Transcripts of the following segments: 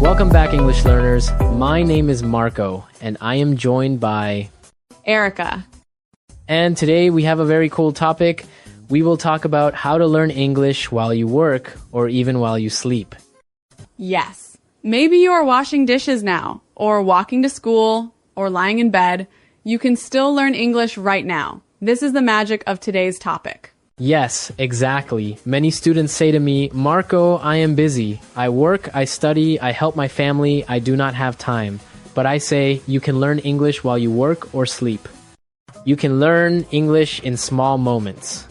Welcome back, English learners. My name is Marco, and I am joined by Erica. And today we have a very cool topic. We will talk about how to learn English while you work or even while you sleep. Yes. Maybe you are washing dishes now, or walking to school, or lying in bed. You can still learn English right now. This is the magic of today's topic. Yes, exactly. Many students say to me, Marco, I am busy. I work, I study, I help my family, I do not have time. But I say, you can learn English while you work or sleep. You can learn English in small moments.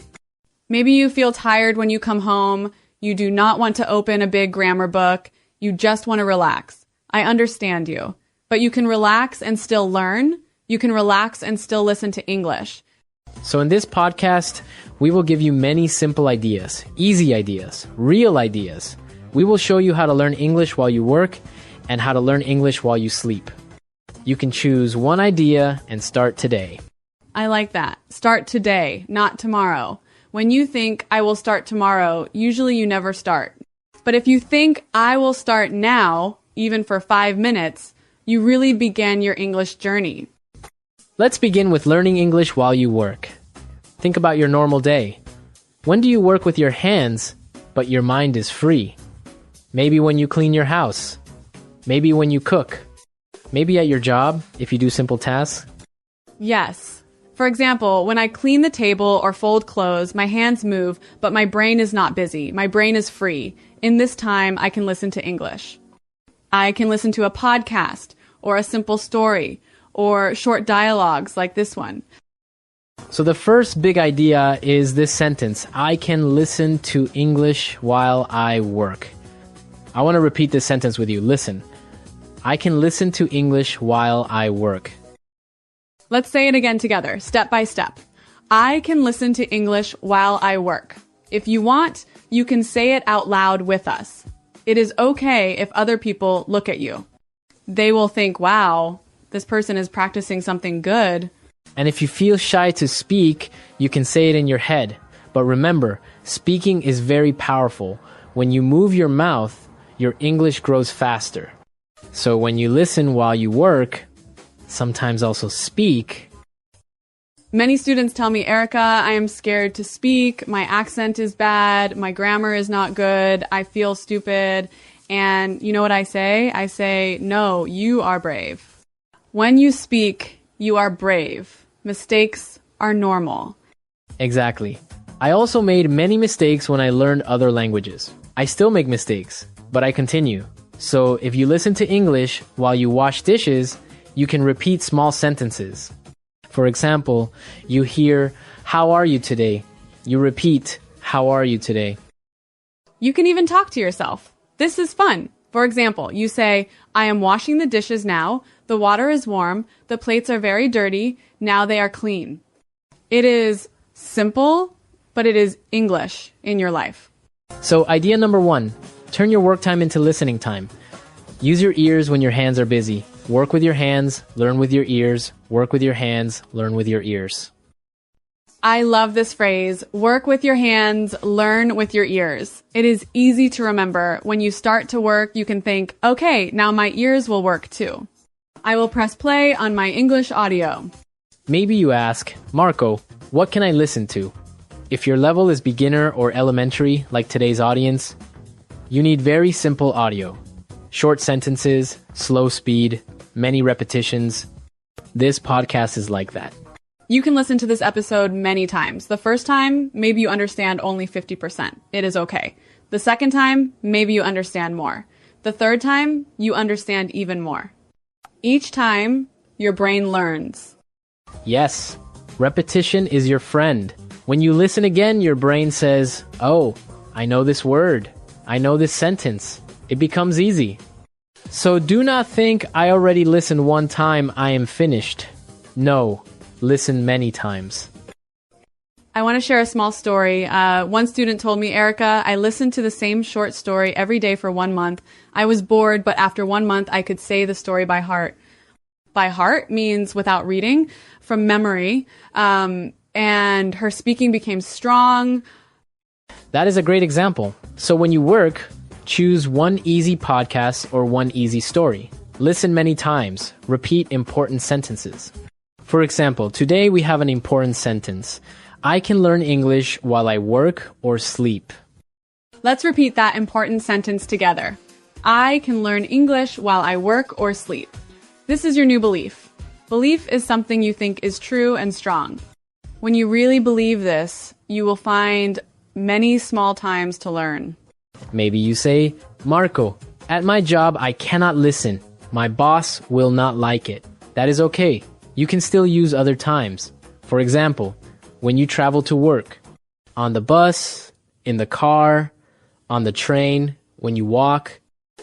Maybe you feel tired when you come home. You do not want to open a big grammar book. You just want to relax. I understand you. But you can relax and still learn. You can relax and still listen to English. So in this podcast, we will give you many simple ideas, easy ideas, real ideas. We will show you how to learn English while you work and how to learn English while you sleep. You can choose one idea and start today. I like that. Start today, not tomorrow. When you think, I will start tomorrow, usually you never start. But if you think, I will start now, even for 5 minutes, you really began your English journey. Let's begin with learning English while you work. Think about your normal day. When do you work with your hands, but your mind is free? Maybe when you clean your house. Maybe when you cook. Maybe at your job, if you do simple tasks. Yes. For example, when I clean the table or fold clothes, my hands move, but my brain is not busy. My brain is free. In this time, I can listen to English. I can listen to a podcast or a simple story or short dialogues like this one. So the first big idea is this sentence, I can listen to English while I work. I want to repeat this sentence with you. Listen. I can listen to English while I work. Let's say it again together, step by step. I can listen to English while I work. If you want, you can say it out loud with us. It is okay if other people look at you. They will think, wow, this person is practicing something good. And if you feel shy to speak, you can say it in your head. But remember, speaking is very powerful. When you move your mouth, your English grows faster. So when you listen while you work, sometimes also speak. Many students tell me, Erica, I am scared to speak. My accent is bad. My grammar is not good. I feel stupid. And you know what I say? I say, no, you are brave. When you speak, you are brave. Mistakes are normal. Exactly. I also made many mistakes when I learned other languages. I still make mistakes, but I continue. So if you listen to English while you wash dishes, you can repeat small sentences. For example, you hear, how are you today? You repeat, how are you today? You can even talk to yourself. This is fun. For example, you say, I am washing the dishes now. The water is warm. The plates are very dirty. Now they are clean. It is simple, but it is English in your life. So idea number 1, turn your work time into listening time. Use your ears when your hands are busy. Work with your hands, learn with your ears. Work with your hands, learn with your ears. I love this phrase, work with your hands, learn with your ears. It is easy to remember. When you start to work, you can think, okay, now my ears will work too. I will press play on my English audio. Maybe you ask, Marco, what can I listen to? If your level is beginner or elementary, like today's audience, you need very simple audio. Short sentences, slow speed, many repetitions. This podcast is like that. You can listen to this episode many times. The first time, maybe you understand only 50%. It is okay. The second time, maybe you understand more. The third time, you understand even more. Each time, your brain learns. Yes, repetition is your friend. When you listen again, your brain says, oh, I know this word. I know this sentence. It becomes easy. So do not think I already listened one time, I am finished. No, listen many times. I want to share a small story. One student told me, Erica, I listened to the same short story every day for 1 month. I was bored, but after 1 month, I could say the story by heart. By heart means without reading, from memory. and her speaking became strong. That is a great example. So when you work, choose one easy podcast or one easy story. Listen many times. Repeat important sentences. For example, today we have an important sentence. I can learn English while I work or sleep. Let's repeat that important sentence together. I can learn English while I work or sleep. This is your new belief. Belief is something you think is true and strong. When you really believe this, you will find many small times to learn. Maybe you say, Marco, at my job I cannot listen. My boss will not like it. That is okay. You can still use other times. For example, when you travel to work, on the bus, in the car, on the train, when you walk.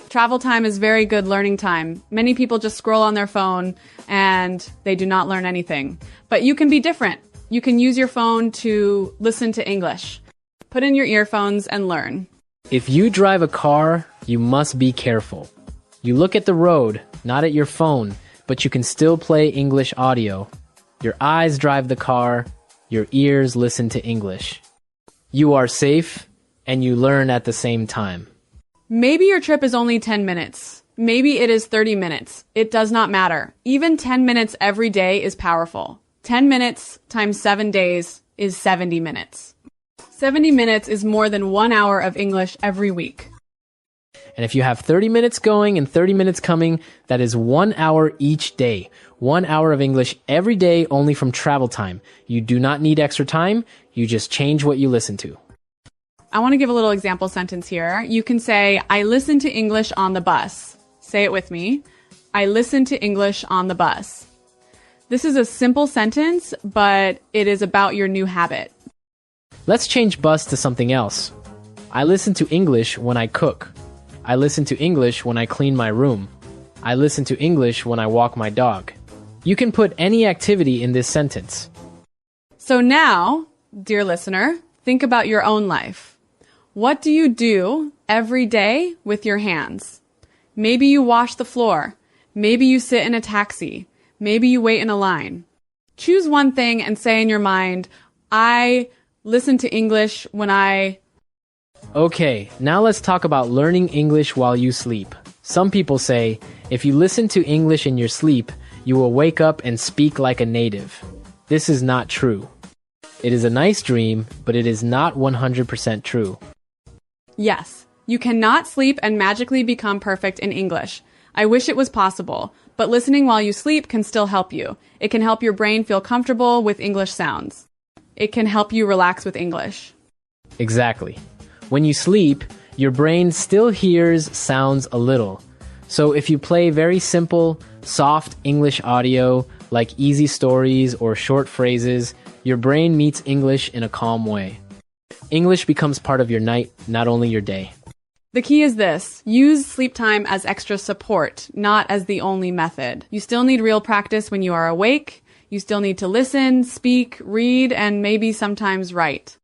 Travel time is very good learning time. Many people just scroll on their phone and they do not learn anything. But you can be different. You can use your phone to listen to English. Put in your earphones and learn. If you drive a car, you must be careful. You look at the road, not at your phone, but you can still play English audio. Your eyes drive the car, your ears listen to English. You are safe, and you learn at the same time. Maybe your trip is only 10 minutes. Maybe it is 30 minutes. It does not matter. Even 10 minutes every day is powerful. 10 minutes times 7 days is 70 minutes. 70 minutes is more than 1 hour of English every week. And if you have 30 minutes going and 30 minutes coming, that is 1 hour each day. 1 hour of English every day only from travel time. You do not need extra time. You just change what you listen to. I want to give a little example sentence here. You can say, I listen to English on the bus. Say it with me. I listen to English on the bus. This is a simple sentence, but it is about your new habit. Let's change bus to something else. I listen to English when I cook. I listen to English when I clean my room. I listen to English when I walk my dog. You can put any activity in this sentence. So now, dear listener, think about your own life. What do you do every day with your hands? Maybe you wash the floor. Maybe you sit in a taxi. Maybe you wait in a line. Choose one thing and say in your mind, I listen to English when I... Okay, now let's talk about learning English while you sleep. Some people say, if you listen to English in your sleep, you will wake up and speak like a native. This is not true. It is a nice dream, but it is not 100% true. Yes, you cannot sleep and magically become perfect in English. I wish it was possible, but listening while you sleep can still help you. It can help your brain feel comfortable with English sounds. It can help you relax with English. Exactly. When you sleep, your brain still hears sounds a little. So if you play very simple, soft English audio, like easy stories or short phrases, your brain meets English in a calm way. English becomes part of your night, not only your day. The key is this. Use sleep time as extra support, not as the only method. You still need real practice when you are awake. You still need to listen, speak, read, and maybe sometimes write.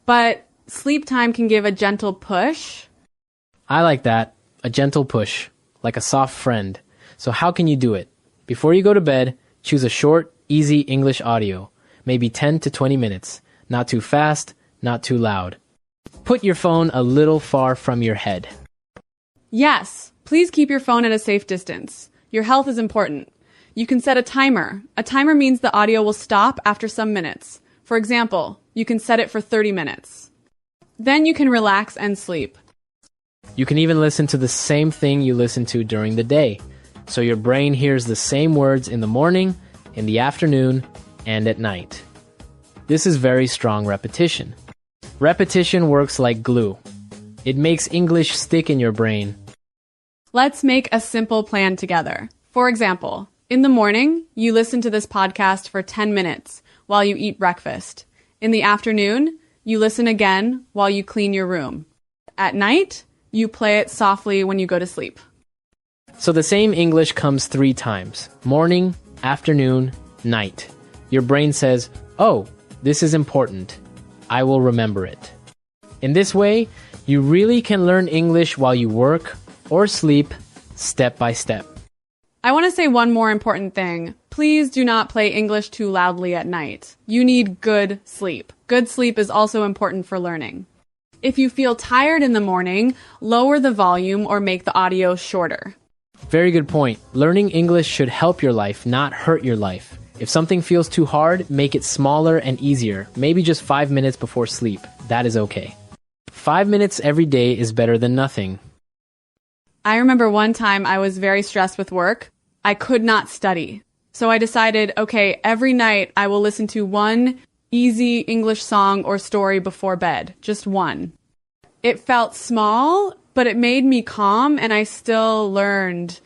But sleep time can give a gentle push. I like that. A gentle push, like a soft friend. So how can you do it? Before you go to bed, choose a short, easy English audio, maybe 10 to 20 minutes. Not too fast, not too loud. Put your phone a little far from your head. Yes, please keep your phone at a safe distance. Your health is important. You can set a timer. A timer means the audio will stop after some minutes. For example, you can set it for 30 minutes. Then you can relax and sleep. You can even listen to the same thing you listen to during the day. So your brain hears the same words in the morning, in the afternoon, and at night. This is very strong repetition. Repetition works like glue. It makes English stick in your brain. Let's make a simple plan together. For example, in the morning, you listen to this podcast for 10 minutes while you eat breakfast. In the afternoon, you listen again while you clean your room. At night, you play it softly when you go to sleep. So the same English comes 3 times. Morning, afternoon, night. Your brain says, oh, this is important. I will remember it. In this way, you really can learn English while you work or sleep, step by step. I want to say one more important thing. Please do not play English too loudly at night. You need good sleep. Good sleep is also important for learning. If you feel tired in the morning, lower the volume or make the audio shorter. Very good point. Learning English should help your life, not hurt your life. If something feels too hard, make it smaller and easier. Maybe just 5 minutes before sleep. That is okay. 5 minutes every day is better than nothing. I remember one time I was very stressed with work. I could not study. So I decided, okay, every night I will listen to one easy English song or story before bed. Just one. It felt small, but it made me calm and I still learned.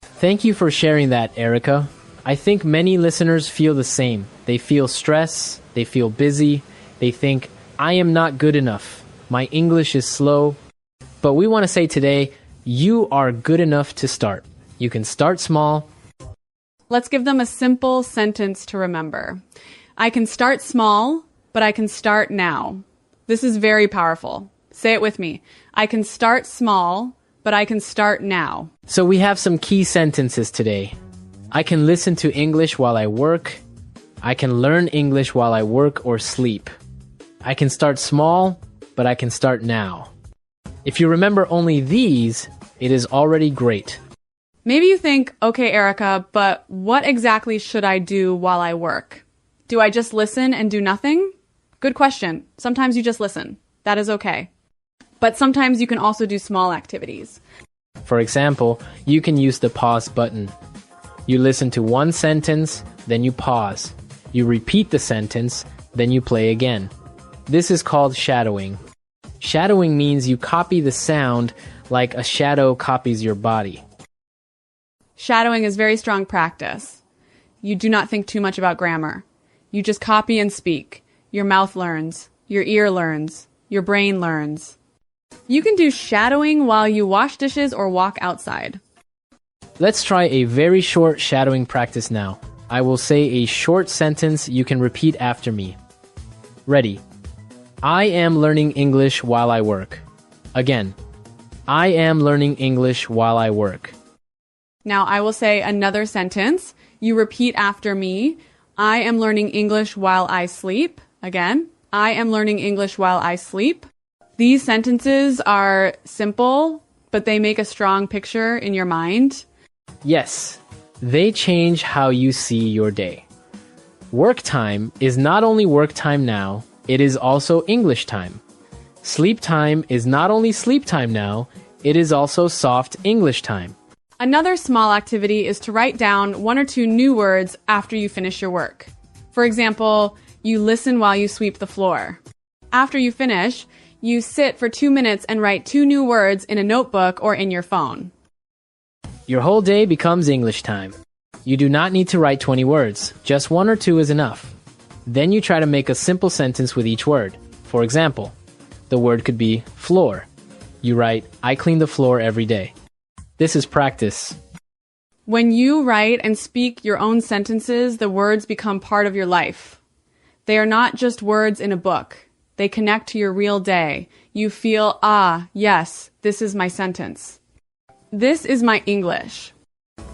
Thank you for sharing that, Erica. I think many listeners feel the same. They feel stress, they feel busy, they think, I am not good enough. My English is slow. But we want to say today, you are good enough to start. You can start small. Let's give them a simple sentence to remember. I can start small, but I can start now. This is very powerful. Say it with me. I can start small, but I can start now. So we have some key sentences today. I can listen to English while I work. I can learn English while I work or sleep. I can start small, but I can start now. If you remember only these, it is already great. Maybe you think, okay, Erica, but what exactly should I do while I work? Do I just listen and do nothing? Good question. Sometimes you just listen. That is okay. But sometimes you can also do small activities. For example, you can use the pause button. You listen to one sentence, then you pause. You repeat the sentence, then you play again. This is called shadowing. Shadowing means you copy the sound like a shadow copies your body. Shadowing is very strong practice. You do not think too much about grammar. You just copy and speak. Your mouth learns. Your ear learns. Your brain learns. You can do shadowing while you wash dishes or walk outside. Let's try a very short shadowing practice now. I will say a short sentence you can repeat after me. Ready? I am learning English while I work. Again. I am learning English while I work. Now I will say another sentence. You repeat after me. I am learning English while I sleep. Again. I am learning English while I sleep. These sentences are simple, but they make a strong picture in your mind. Yes, they change how you see your day. Work time is not only work time now, it is also English time. Sleep time is not only sleep time now, it is also soft English time. Another small activity is to write down 1 or 2 new words after you finish your work. For example, you listen while you sweep the floor. After you finish, you sit for 2 minutes and write 2 new words in a notebook or in your phone. Your whole day becomes English time. You do not need to write 20 words. Just 1 or 2 is enough. Then you try to make a simple sentence with each word. For example, the word could be floor. You write, I clean the floor every day. This is practice. When you write and speak your own sentences, the words become part of your life. They are not just words in a book. They connect to your real day. You feel, yes, this is my sentence. This is my English.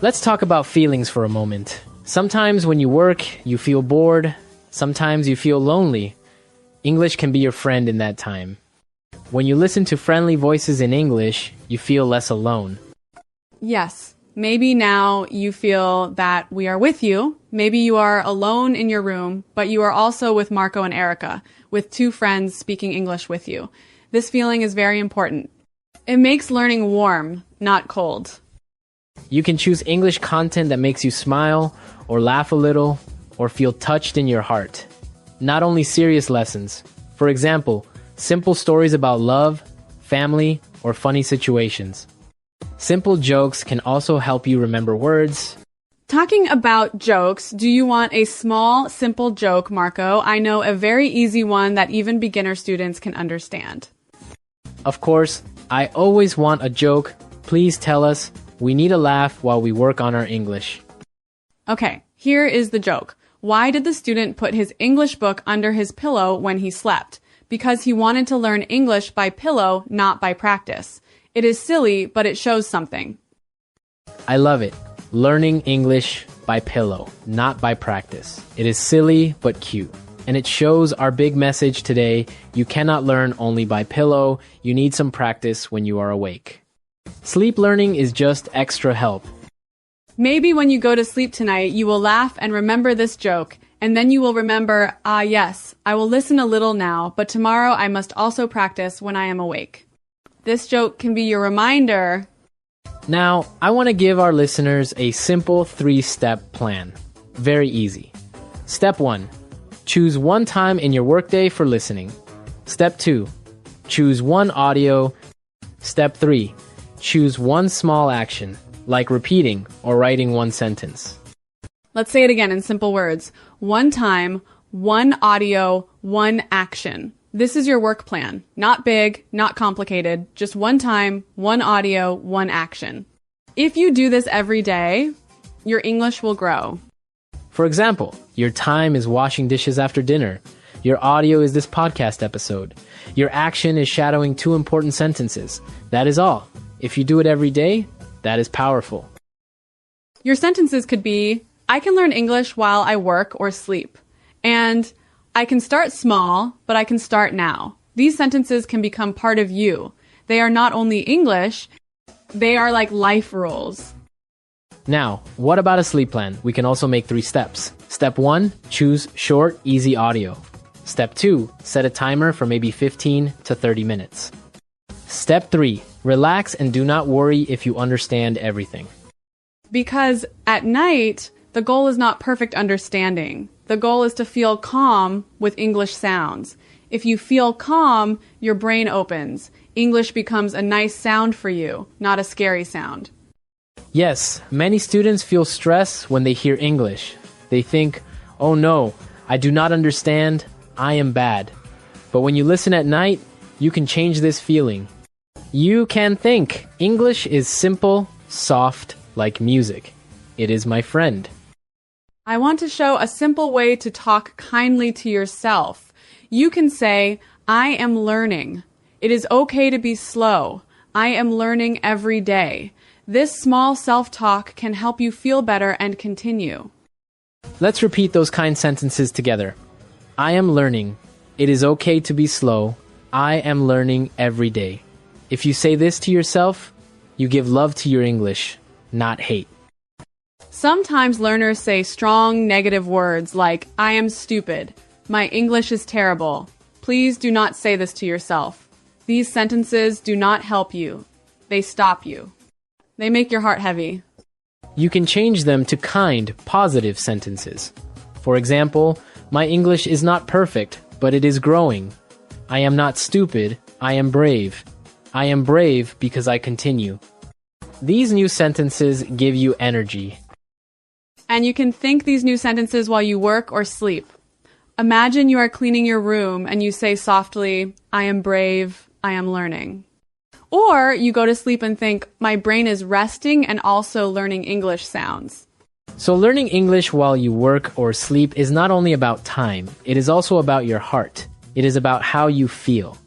Let's talk about feelings for a moment. Sometimes when you work, you feel bored. Sometimes you feel lonely. English can be your friend in that time. When you listen to friendly voices in English, you feel less alone. Yes, maybe now you feel that we are with you. Maybe you are alone in your room, but you are also with Marco and Erica, with 2 friends speaking English with you. This feeling is very important. It makes learning warm, not cold. You can choose English content that makes you smile, or laugh a little, or feel touched in your heart. Not only serious lessons. For example, simple stories about love, family, or funny situations. Simple jokes can also help you remember words. Talking about jokes, do you want a small, simple joke, Marco? I know a very easy one that even beginner students can understand. Of course, I always want a joke. Please tell us. We need a laugh while we work on our English. Okay, here is the joke. Why did the student put his English book under his pillow when he slept? Because he wanted to learn English by pillow, not by practice. It is silly, but it shows something. I love it. Learning English by by pillow, not by practice. It is silly but cute. And it shows our big message today: you cannot learn only by pillow. You need some practice when you are awake. Sleep learning is just extra help. Maybe when you go to sleep tonight, you will laugh and remember this joke, and then you will remember, yes, I will listen a little now, but tomorrow I must also practice when I am awake. This joke can be your reminder. Now, I want to give our listeners a simple 3-step plan. Very easy. Step 1. Choose one time in your workday for listening. Step 2. Choose one audio. Step 3. Choose one small action, like repeating or writing one sentence. Let's say it again in simple words. One time, one audio, one action. This is your work plan. Not big, not complicated. Just one time, one audio, one action. If you do this every day, your English will grow. For example, your time is washing dishes after dinner. Your audio is this podcast episode. Your action is shadowing 2 important sentences. That is all. If you do it every day, that is powerful. Your sentences could be, I can learn English while I work or sleep. And I can start small, but I can start now. These sentences can become part of you. They are not only English, they are like life rules. Now, what about a sleep plan? We can also make 3 steps. Step 1, choose short, easy audio. Step 2, set a timer for maybe 15 to 30 minutes. Step 3, relax and do not worry if you understand everything. Because at night, the goal is not perfect understanding. The goal is to feel calm with English sounds. If you feel calm, your brain opens. English becomes a nice sound for you, not a scary sound. Yes, many students feel stress when they hear English. They think, oh no, I do not understand, I am bad. But when you listen at night, you can change this feeling. You can think English is simple, soft, like music. It is my friend. I want to show a simple way to talk kindly to yourself. You can say, I am learning. It is okay to be slow. I am learning every day. This small self-talk can help you feel better and continue. Let's repeat those kind sentences together. I am learning. It is okay to be slow. I am learning every day. If you say this to yourself, you give love to your English, not hate. Sometimes learners say strong negative words like, I am stupid. My English is terrible. Please do not say this to yourself. These sentences do not help you. They stop you. They make your heart heavy. You can change them to kind, positive sentences. For example, my English is not perfect, but it is growing. I am not stupid, I am brave. I am brave because I continue. These new sentences give you energy. And you can think these new sentences while you work or sleep. Imagine you are cleaning your room and you say softly, I am brave, I am learning. Or you go to sleep and think, my brain is resting and also learning English sounds. So learning English while you work or sleep is not only about time, it is also about your heart. It is about how you feel.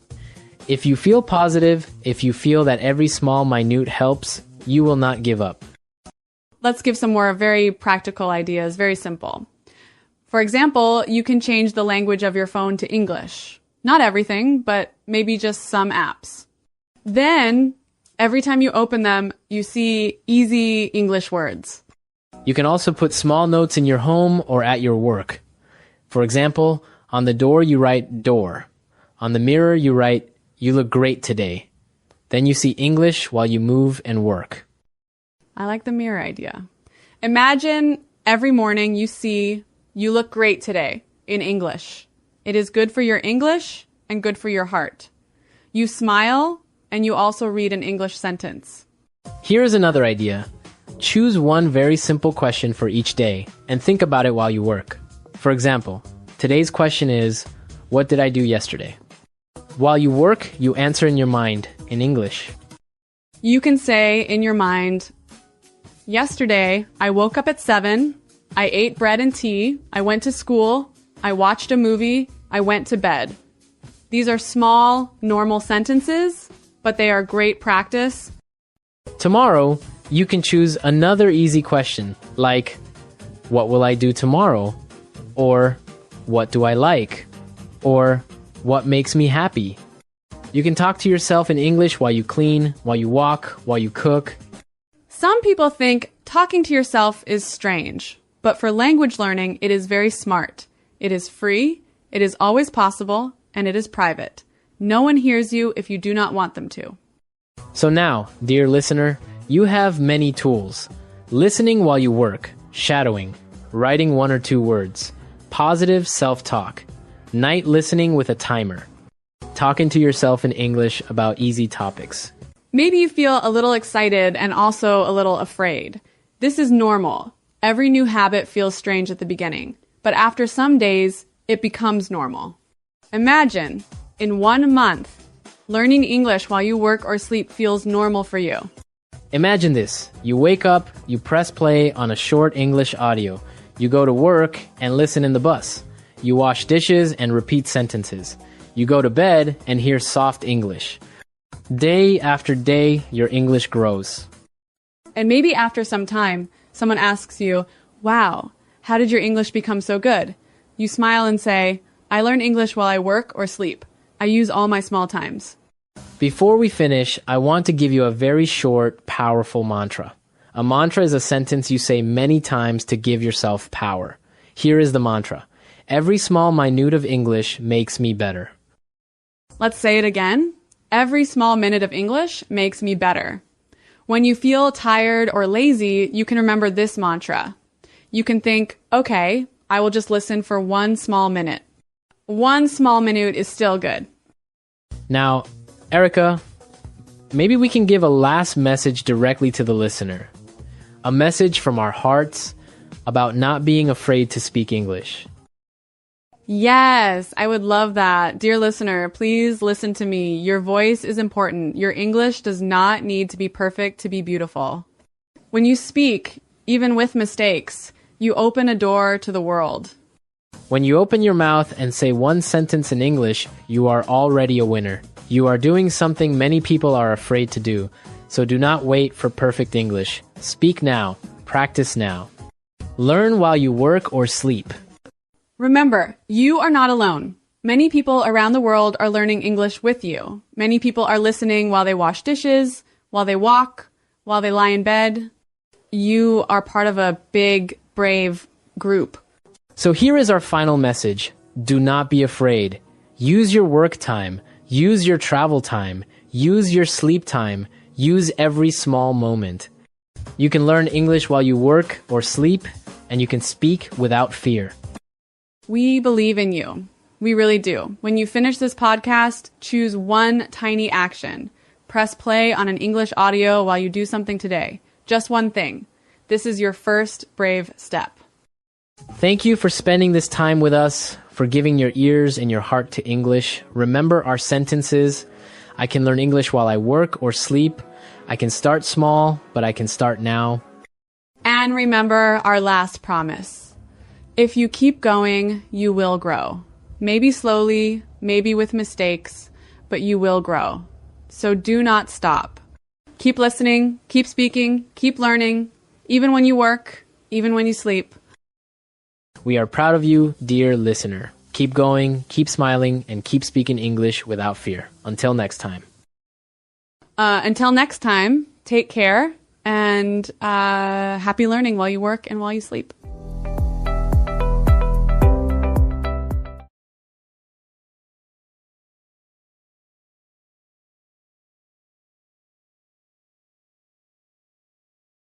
If you feel positive, if you feel that every small minute helps, you will not give up. Let's give some more very practical ideas, very simple. For example, you can change the language of your phone to English. Not everything, but maybe just some apps. Then, every time you open them, you see easy English words. You can also put small notes in your home or at your work. For example, on the door you write door. On the mirror you write, you look great today. Then you see English while you move and work. I like the mirror idea. Imagine every morning you see, you look great today, in English. It is good for your English and good for your heart. You smile and you also read an English sentence. Here is another idea. Choose one very simple question for each day and think about it while you work. For example, today's question is, what did I do yesterday? While you work, you answer in your mind in English. You can say in your mind, yesterday, I woke up at 7, I ate bread and tea, I went to school, I watched a movie, I went to bed. These are small, normal sentences, but they are great practice. Tomorrow, you can choose another easy question, like, what will I do tomorrow? Or what do I like? Or what makes me happy? You can talk to yourself in English while you clean, while you walk, while you cook. Some people think talking to yourself is strange, but for language learning, it is very smart. It is free, it is always possible, and it is private. No one hears you if you do not want them to. So now, dear listener, you have many tools. Listening while you work, shadowing, writing 1 or 2 words, positive self-talk, night listening with a timer, talking to yourself in English about easy topics. Maybe you feel a little excited and also a little afraid. This is normal. Every new habit feels strange at the beginning, but after some days, it becomes normal. Imagine, in 1 month, learning English while you work or sleep feels normal for you. Imagine this. You wake up, you press play on a short English audio. You go to work and listen in the bus. You wash dishes and repeat sentences. You go to bed and hear soft English. Day after day, your English grows. And maybe after some time, someone asks you, "Wow, how did your English become so good?" You smile and say, "I learn English while I work or sleep. I use all my small times." Before we finish, I want to give you a very short, powerful mantra. A mantra is a sentence you say many times to give yourself power. Here is the mantra. Every small minute of English makes me better. Let's say it again. Every small minute of English makes me better. When you feel tired or lazy, you can remember this mantra. You can think, okay, I will just listen for 1 small minute. 1 small minute is still good. Now, Erica, maybe we can give a last message directly to the listener. A message from our hearts about not being afraid to speak English. Yes, I would love that. Dear listener, please listen to me. Your voice is important. Your English does not need to be perfect to be beautiful. When you speak, even with mistakes, you open a door to the world. When you open your mouth and say 1 sentence in English, you are already a winner. You are doing something many people are afraid to do. So do not wait for perfect English. Speak now. Practice now. Learn while you work or sleep. Remember, you are not alone. Many people around the world are learning English with you. Many people are listening while they wash dishes, while they walk, while they lie in bed. You are part of a big, brave group. So here is our final message. Do not be afraid. Use your work time. Use your travel time. Use your sleep time. Use every small moment. You can learn English while you work or sleep, and you can speak without fear. We believe in you. We really do. When you finish this podcast, choose 1 tiny action. Press play on an English audio while you do something today. Just 1 thing. This is your first brave step. Thank you for spending this time with us, for giving your ears and your heart to English. Remember our sentences. I can learn English while I work or sleep. I can start small, but I can start now. And remember our last promise. If you keep going, you will grow. Maybe slowly, maybe with mistakes, but you will grow. So do not stop. Keep listening, keep speaking, keep learning, even when you work, even when you sleep. We are proud of you, dear listener. Keep going, keep smiling, and keep speaking English without fear. Until next time. Until next time, take care and happy learning while you work and while you sleep.